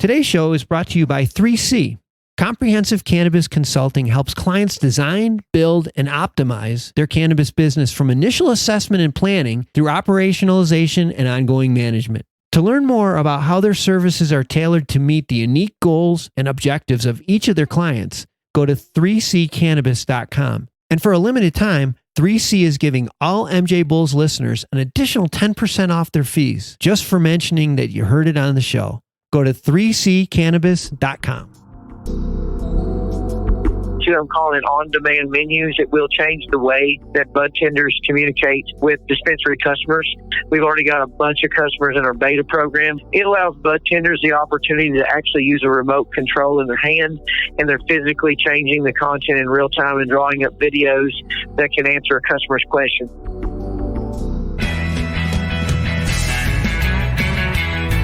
Today's show is brought to you by 3C. Comprehensive Cannabis Consulting helps clients design, build, and optimize their cannabis business from initial assessment and planning through operationalization and ongoing management. To learn more about how their services are tailored to meet the unique goals and objectives of each of their clients, go to 3ccannabis.com. And for a limited time, 3C is giving all MJBulls listeners an additional 10% off their fees just for mentioning that you heard it on the show. Go to 3ccannabis.com. I'm calling it on-demand menus. It will change the way that bud tenders communicate with dispensary customers. We've already got a bunch of customers in our beta program. It allows bud tenders the opportunity to actually use a remote control in their hand, and they're physically changing the content in real time and drawing up videos that can answer a customer's question.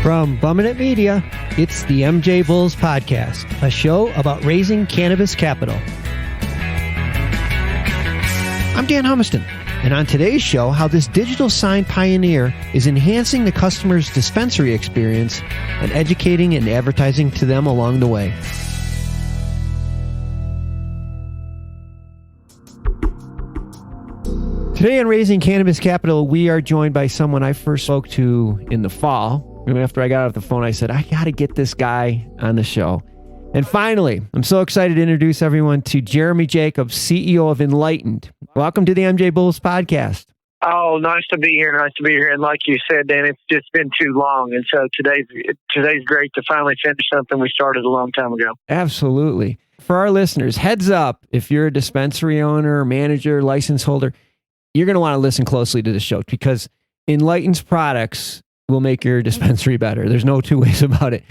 From Bumminett Media, it's the MJBulls Podcast, a show about raising cannabis capital. I'm Dan Humiston, and on today's show, how this digital sign pioneer is enhancing the customer's dispensary experience and educating and advertising to them along the way. Today on Raising Cannabis Capital, we are joined by someone I first spoke to in the fall. After I got off the phone, I said, I got to get this guy on the show. And finally, I'm so excited to introduce everyone to Jeremy Jacobs, CEO of Enlighten. Welcome to the MJBulls Podcast. Oh, nice to be here. Nice to be here. And like you said, Dan, it's just been too long. And so today's great to finally finish something we started a long time ago. Absolutely. For our listeners, heads up, if you're a dispensary owner, manager, license holder, you're going to want to listen closely to the show because Enlighten's products will make your dispensary better. There's no two ways about it.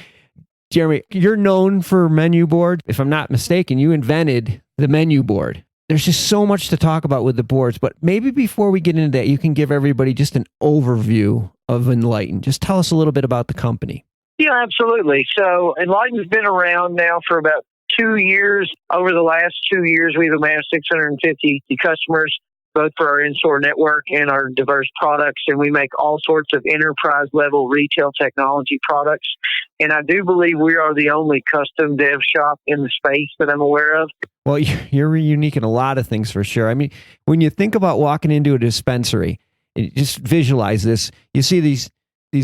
Jeremy, you're known for menu board. If I'm not mistaken, you invented the menu board. There's just so much to talk about with the boards, but maybe before we get into that, you can give everybody just an overview of Enlighten. Just tell us a little bit about the company. Yeah, absolutely. So Enlighten's been around now for about 2 years. Over the last 2 years, we've amassed 650 customers, both for our in-store network and our diverse products. And we make all sorts of enterprise-level retail technology products. And I do believe we are the only custom dev shop in the space that I'm aware of. Well, you're unique in a lot of things for sure. I mean, when you think about walking into a dispensary, just visualize this. You see these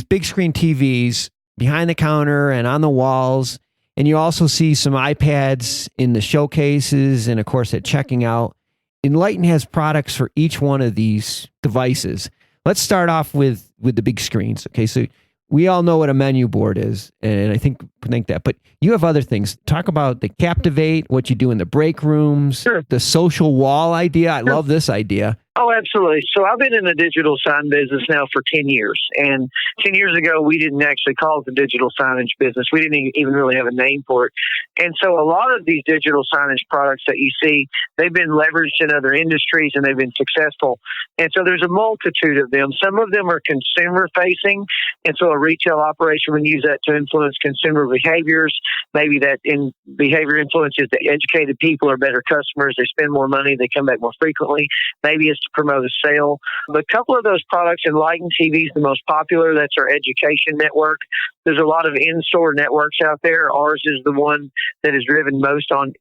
big screen TVs behind the counter and on the walls. And you also see some iPads in the showcases and, of course, at checking out. Enlighten has products for each one of these devices. Let's start off with the big screens. Okay, so we all know what a menu board is, and I think that. But you have other things. Talk about the Captivate, what you do in the break rooms, Sure. The social wall idea. I love this idea. Oh, absolutely. So I've been in the digital sign business now for 10 years. And 10 years ago, we didn't actually call it the digital signage business. We didn't even really have a name for it. And so a lot of these digital signage products that you see, they've been leveraged in other industries and they've been successful. And so there's a multitude of them. Some of them are consumer facing. And so a retail operation would use that to influence consumer behaviors. Maybe that in behavior influences the educated people are better customers. They spend more money. They come back more frequently. Maybe it's to promote a sale. But a couple of those products, Enlighten TV is the most popular. That's our education network. There's a lot of in-store networks out there. Ours is the one that is driven most on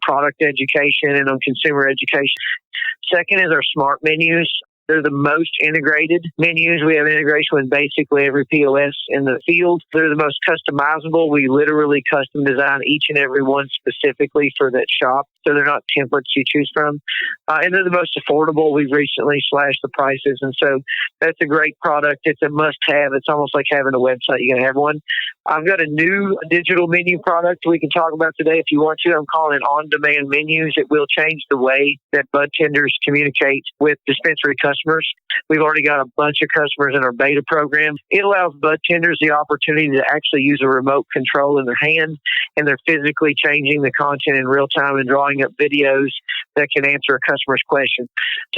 product education and on consumer education. Second is our smart menus. They're the most integrated menus. We have integration with basically every POS in the field. They're the most customizable. We literally custom design each and every one specifically for that shop. So they're not templates you choose from. And they're the most affordable. We've recently slashed the prices. And so that's a great product. It's a must-have. It's almost like having a website. You got to have one. I've got a new digital menu product we can talk about today if you want to. I'm calling it on-demand menus. It will change the way that bud tenders communicate with dispensary customers. We've already got a bunch of customers in our beta program. It allows bud tenders the opportunity to actually use a remote control in their hand, and they're physically changing the content in real time and drawing up videos that can answer a customer's question.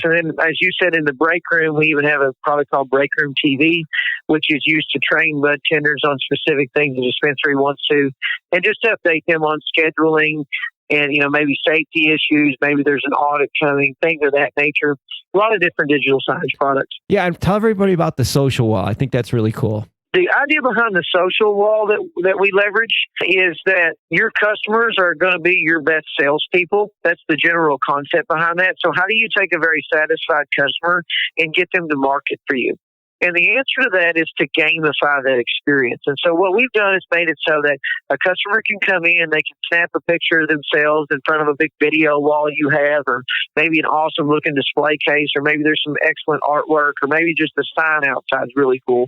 So then, as you said, in the break room, we even have a product called Break Room TV, which is used to train bud tenders on specific things the dispensary wants to, and just to update them on scheduling and, maybe safety issues. Maybe there's an audit coming, things of that nature. A lot of different digital signage products. Yeah, and tell everybody about the social wall. I think that's really cool. The idea behind the social wall that we leverage is that your customers are going to be your best salespeople. That's the general concept behind that. So how do you take a very satisfied customer and get them to market for you? And the answer to that is to gamify that experience. And so what we've done is made it so that a customer can come in, they can snap a picture of themselves in front of a big video wall you have, or maybe an awesome looking display case, or maybe there's some excellent artwork, or maybe just the sign outside is really cool.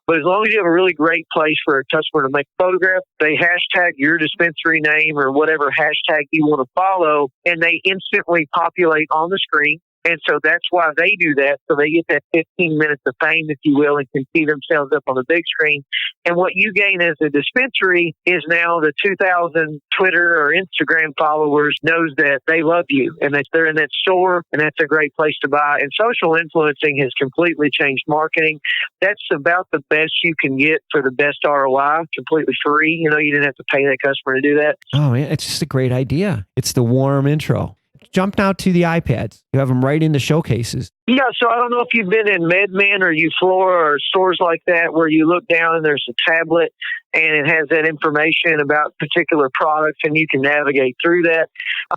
But as long as you have a really great place for a customer to make a photograph, they hashtag your dispensary name or whatever hashtag you want to follow, and they instantly populate on the screen. And so that's why they do that. So they get that 15 minutes of fame, if you will, and can see themselves up on the big screen. And what you gain as a dispensary is now the 2,000 Twitter or Instagram followers knows that they love you and that they're in that store, and that's a great place to buy. And social influencing has completely changed marketing. That's about the best you can get for the best ROI, completely free. You didn't have to pay that customer to do that. Oh, yeah, it's just a great idea. It's the warm intro. Jump now to the iPads. You have them right in the showcases. Yeah, so I don't know if you've been in MedMen or Uflora or stores like that where you look down and there's a tablet and it has that information about particular products and you can navigate through that.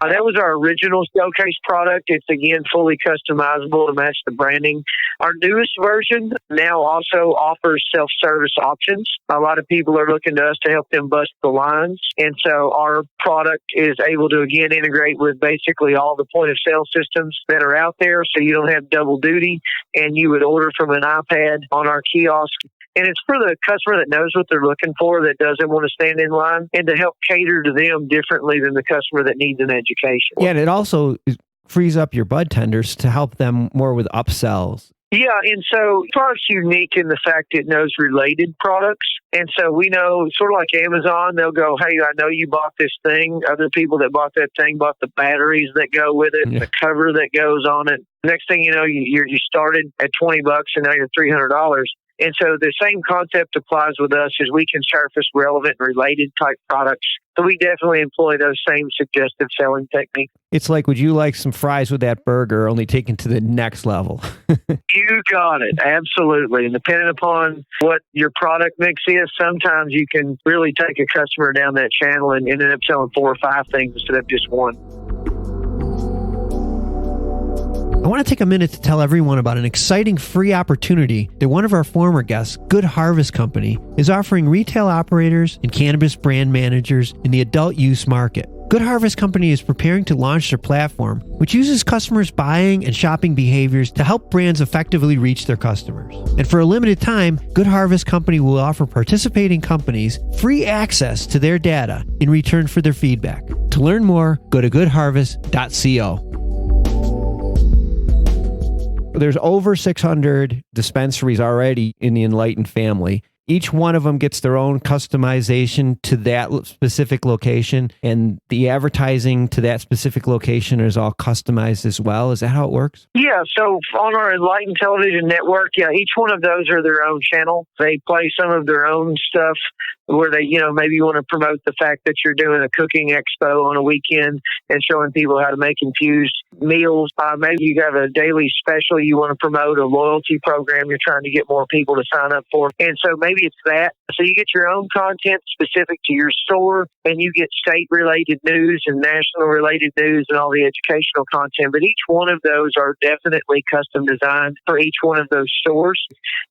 That was our original showcase product. It's, again, fully customizable to match the branding. Our newest version now also offers self-service options. A lot of people are looking to us to help them bust the lines. And so our product is able to, again, integrate with basically all the point-of-sale systems that are out there, so you don't have double duty, and you would order from an iPad on our kiosk. And it's for the customer that knows what they're looking for, that doesn't want to stand in line, and to help cater to them differently than the customer that needs an education. Yeah, and it also frees up your bud tenders to help them more with upsells. Yeah, and so the product's unique in the fact it knows related products. And so we know, sort of like Amazon, they'll go, hey, I know you bought this thing. Other people that bought that thing bought the batteries that go with it, the cover that goes on it. Next thing you know, you started at $20 and now you're $300. And so the same concept applies with us, is we can surface relevant and related type products. So we definitely employ those same suggestive selling techniques. It's like, would you like some fries with that burger, only taken to the next level? You got it. Absolutely. And depending upon what your product mix is, sometimes you can really take a customer down that channel and end up selling 4 or 5 things instead of just one. I want to take a minute to tell everyone about an exciting free opportunity that one of our former guests, Good Harvest Company, is offering retail operators and cannabis brand managers in the adult use market. Good Harvest Company is preparing to launch their platform, which uses customers' buying and shopping behaviors to help brands effectively reach their customers. And for a limited time, Good Harvest Company will offer participating companies free access to their data in return for their feedback. To learn more, go to goodharvest.co. There's over 600 dispensaries already in the Enlighten family. Each one of them gets their own customization to that specific location, and the advertising to that specific location is all customized as well. Is that how it works? Yeah, so on our Enlighten television network, each one of those are their own channel. They play some of their own stuff where they, maybe you want to promote the fact that you're doing a cooking expo on a weekend and showing people how to make infused meals. Maybe you have a daily special you want to promote, a loyalty program you're trying to get more people to sign up for. And so maybe it's that. So you get your own content specific to your store, and you get state-related news and national-related news and all the educational content. But each one of those are definitely custom designed for each one of those stores.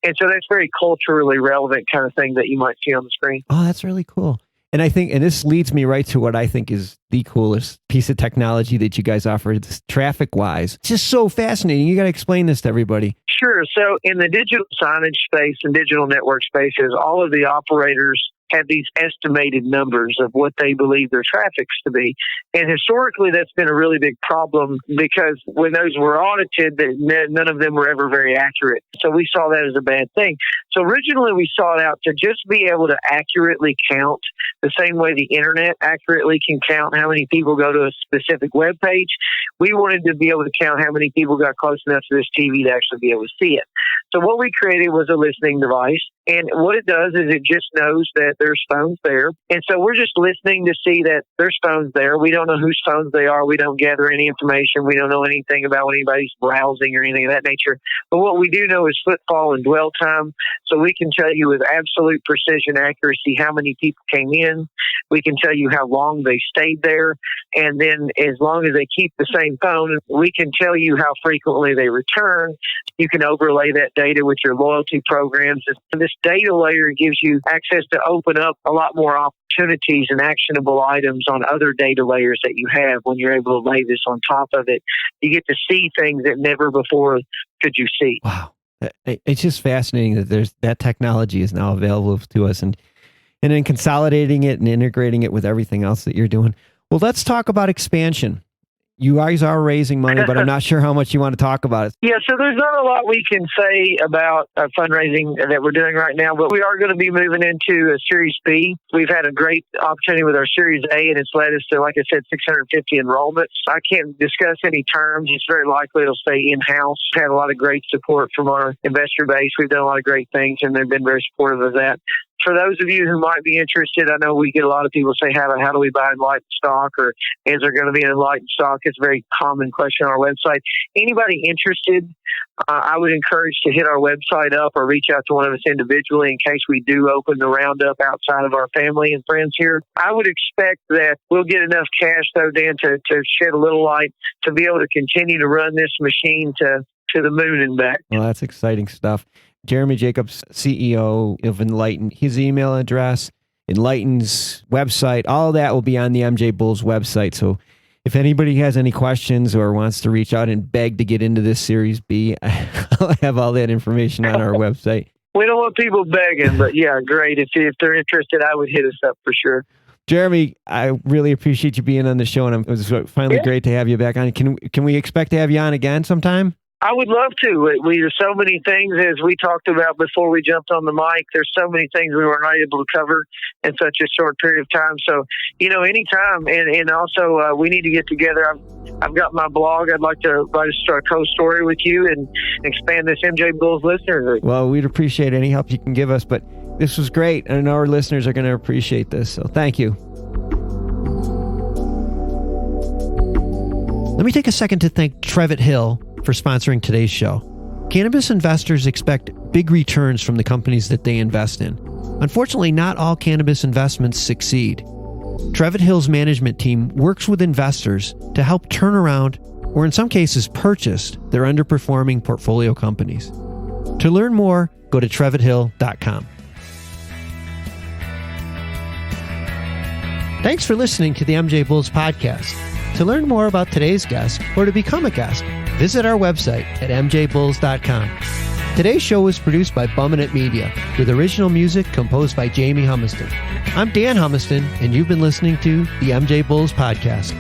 And so that's very culturally relevant kind of thing that you might see on the screen. Oh, that's really cool. And I think, and this leads me right to what I think is the coolest piece of technology that you guys offer, traffic-wise. It's just so fascinating. You got to explain this to everybody. Sure. So in the digital signage space and digital network spaces, all of the operators have these estimated numbers of what they believe their traffic's to be. And historically, that's been a really big problem because when those were audited, none of them were ever very accurate. So we saw that as a bad thing. So originally, we sought out to just be able to accurately count the same way the internet accurately can count how many people go to a specific web page. We wanted to be able to count how many people got close enough to this TV to actually be able to see it. So what we created was a listening device. And what it does is it just knows that that there's phones there. And so we're just listening to see that there's phones there. We don't know whose phones they are. We don't gather any information. We don't know anything about when anybody's browsing or anything of that nature. But what we do know is footfall and dwell time. So we can tell you with absolute precision accuracy how many people came in. We can tell you how long they stayed there. And then as long as they keep the same phone, we can tell you how frequently they return. You can overlay that data with your loyalty programs. And this data layer gives you access to open up a lot more opportunities and actionable items on other data layers that you have when you're able to lay this on top of it. You get to see things that never before could you see. Wow. It's just fascinating that that technology is now available to us, and then consolidating it and integrating it with everything else that you're doing. Well, let's talk about expansion. You guys are raising money, but I'm not sure how much you want to talk about it. Yeah, so there's not a lot we can say about fundraising that we're doing right now, but we are going to be moving into a Series B. We've had a great opportunity with our Series A, and it's led us to, like I said, 650 enrollments. I can't discuss any terms. It's very likely it'll stay in-house. We've had a lot of great support from our investor base. We've done a lot of great things, and they've been very supportive of that. For those of you who might be interested, I know we get a lot of people say, how do we buy Enlighten stock, or is there going to be an Enlighten stock? It's a very common question on our website. Anybody interested, I would encourage to hit our website up or reach out to one of us individually in case we do open the roundup outside of our family and friends here. I would expect that we'll get enough cash, though, Dan, to shed a little light to be able to continue to run this machine to the moon and back. Well, that's exciting stuff. Jeremy Jacobs, CEO of Enlighten, his email address, Enlighten's website, all that will be on the MJBulls website. So if anybody has any questions or wants to reach out and beg to get into this Series B, I'll have all that information on our website. We don't want people begging, but yeah, great. If they're interested, I would hit us up for sure. Jeremy, I really appreciate you being on the show, and it was finally great to have you back on. Can we expect to have you on again sometime? I would love to. There's so many things, as we talked about before we jumped on the mic, there's so many things we were not able to cover in such a short period of time. So, anytime. And also, we need to get together. I've got my blog. I'd like to write a co-story with you and expand this MJBulls listener. Well, we'd appreciate any help you can give us, but this was great, and our listeners are going to appreciate this. So thank you. Let me take a second to thank Trevitt Hill for sponsoring today's show. Cannabis investors expect big returns from the companies that they invest in. Unfortunately, not all cannabis investments succeed. Trevitt Hill's management team works with investors to help turn around, or in some cases purchase, their underperforming portfolio companies. To learn more, go to trevithill.com. Thanks for listening to the MJBulls podcast. To learn more about today's guest or to become a guest, visit our website at MJBulls.com. Today's show was produced by Bumminett Media, with original music composed by Jamie Humiston. I'm Dan Humiston, and you've been listening to the MJBulls podcast.